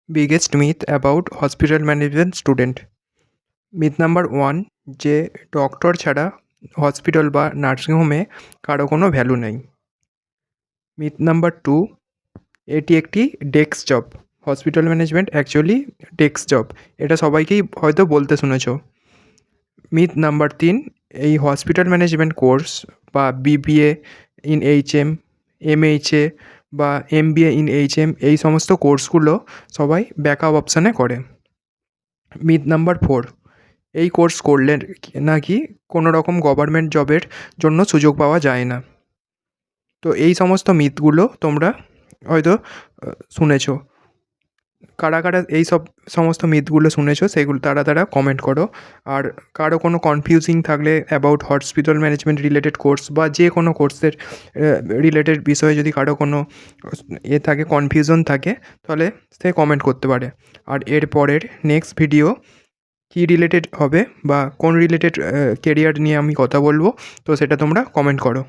Biggest myth about hospital management student. Myth number 1, যে doctor ছাড়া hospital বা নার্সিংহোমে কারো কোনো ভ্যালু নেই। মিথ নাম্বার 2, এটি একটি desk job. Hospital management actually desk job. এটা সবাইকেই হয়তো বলতে শুনেছ। মিথ নাম্বার 3, এই হসপিটাল ম্যানেজমেন্ট কোর্স বা বিবিএ ইন এইচএম, এমএইচএ বা এমবিএ ইন এইচএম, এই সমস্ত কোর্সগুলো সবাই ব্যাকআপ অপশানে করে। মিথ নাম্বার 4, এই কোর্স করলে নাকি কোনো রকম গভর্নমেন্ট জবের জন্য সুযোগ পাওয়া যায় না। তো এই সমস্ত মিথগুলো তোমরা হয়তো শুনেছ। কারা কারা এই সমস্ত মিথগুলো শুনেছো সেগুলো তারা কমেন্ট করো। আর কারো কোনো কনফিউজিং থাকলে about hospital management related course বা যে কোনো কোর্সের রিলেটেড বিষয়ে যদি কারো কোনো থাকে, কনফিউশন থাকে, তাহলে সে কমেন্ট করতে পারে। আর এর পরের নেক্সট ভিডিও কী রিলেটেড হবে বা কোন রিলেটেড কেরিয়ার নিয়ে আমি কথা বলবো, তো সেটা তোমরা কমেন্ট করো।